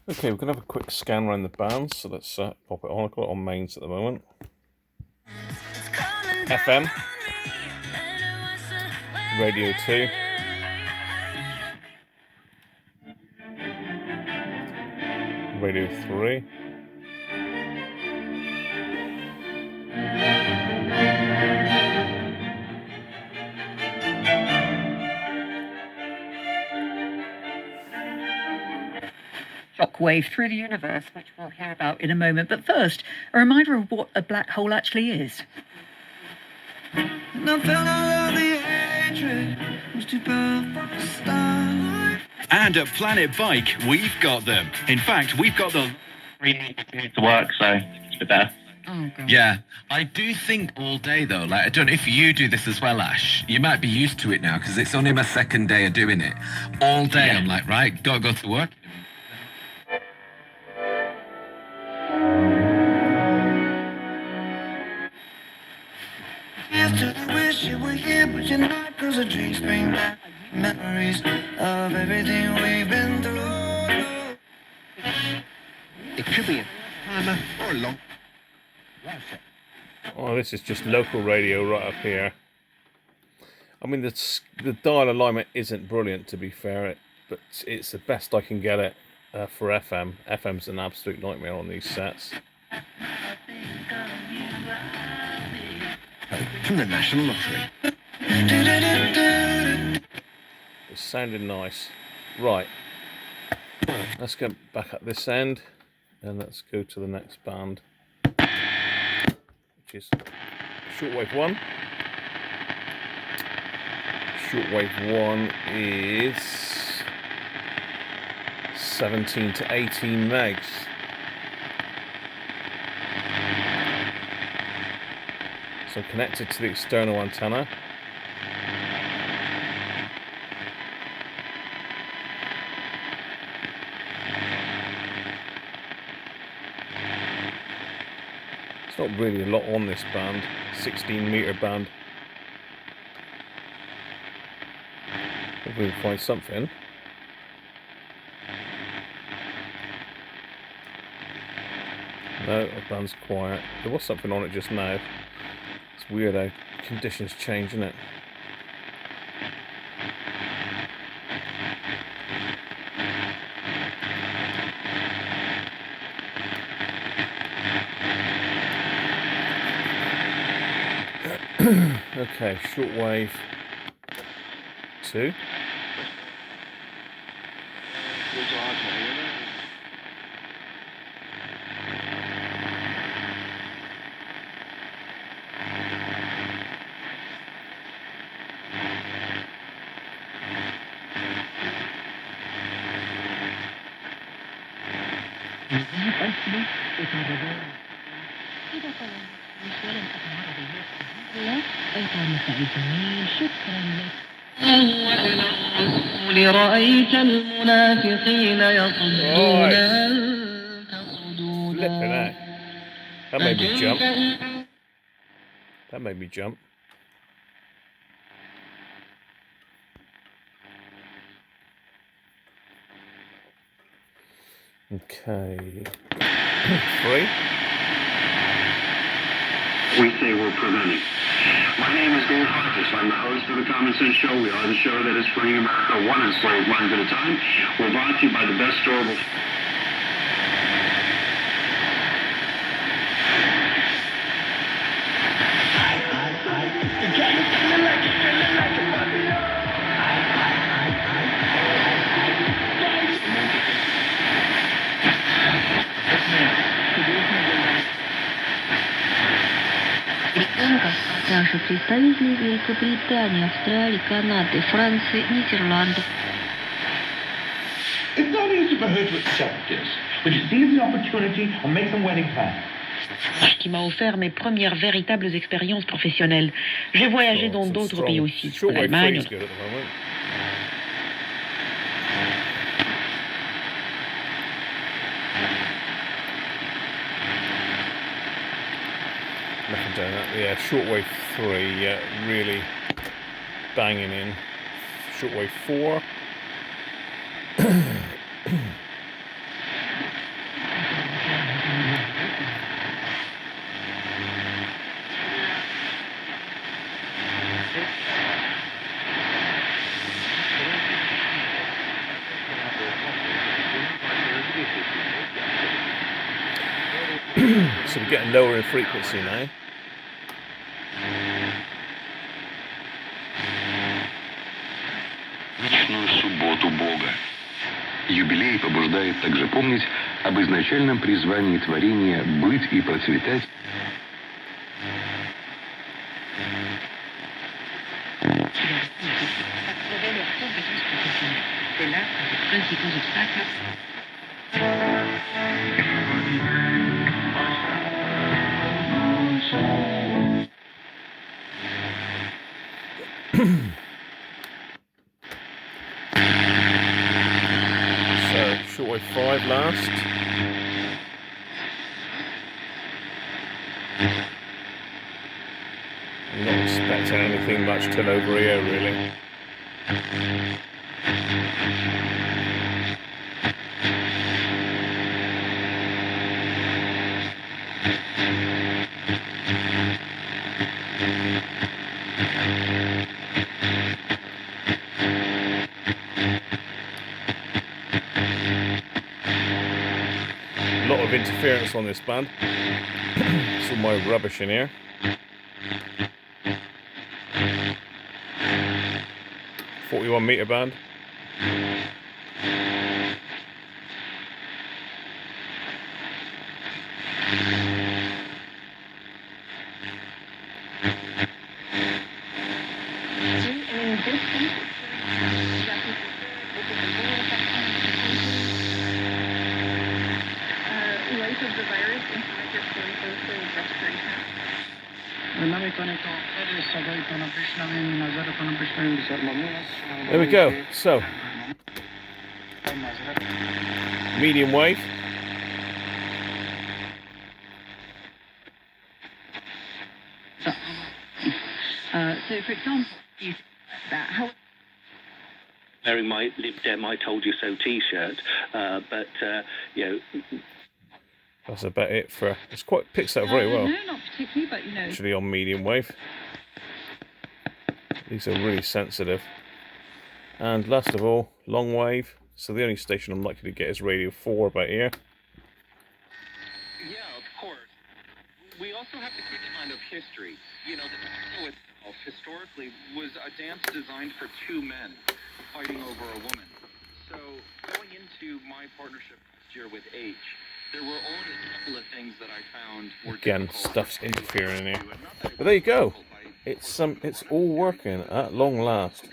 Okay, we're going to have a quick scan around the bands, so let's pop it on. I've got it on mains at the moment. FM, Radio 2, Radio 3, Shockwave through the universe, which we'll hear about in a moment. But first, a reminder of what a black hole actually is. And at Planet Bike, we've got them. In fact, we've got the... Really need to work, so it's the best. Oh, God. Yeah, I do think all day though. Like, I don't know if you do this as well, Ash. You might be used to it now because it's only my second day of doing it. All day, I'm like, right, gotta go to work. Wish you were here, but you're not, 'cause the dreams bring back memories of everything we've been through. It could be a timer or a long. Oh, this is just local radio right up here. I mean, the dial alignment isn't brilliant, to be fair, but it's the best I can get it for FM. FM's an absolute nightmare on these sets. From the National Lottery. It's sounding nice. Right. Let's go back at this end and let's go to the next band, which is shortwave 1. Shortwave 1 is 17 to 18 megs. So connected to the external antenna. It's not really a lot on this band, 16 meter band. Hopefully we'll find something. No, the band's quiet. There was something on it just now. It's weird how conditions change, isn't it? Okay, shortwave 2. لرأيت المنافقين يصدون Flipping out. That made me jump. That made me jump. Okay. 3. We say we're preventing. My name is Dave Hodges. I'm the host of the Common Sense Show. We are the show that is freeing America one enslaved mind at a time. We're brought to you by the best storable... Наши представители Великобритании, Австралии, Канады, Франции, Нидерландов. It's not easy for her to accept this, but she sees the opportunity and makes a wedding plan. Qui m'a offert mes premières véritables expériences professionnelles. J'ai voyagé dans d'autres pays aussi, l'Allemagne. Nothing down that. Yeah, shortwave 3, yeah, really banging in. Shortwave 4. So we're getting lower in frequency now. Вечную субботу Бога. Юбилей побуждает также помнить об изначальном призвании творения быть и процветать. So, shortwave 5 last. I'm not expecting anything much till over here, really. A lot of interference on this band. It's all my rubbish in here. .41 meter band. There we go. So, medium wave. So, for example, that how. Wearing my Lib Dem I Told You So t-shirt, but you know. That's about it for. It's quite picks out very well. No, not particularly, but you know. Actually, on medium wave. These are really sensitive. And last of all, long wave. So the only station I'm likely to get is Radio 4 about here. Yeah, of course. We also have to keep in mind of history. You know, the disco itself historically was a dance designed for two men fighting over a woman. So going into my partnership last year with H, there were only a couple of things that I found were Again, stuff's interfering in here. But there you go. It's all working at long last.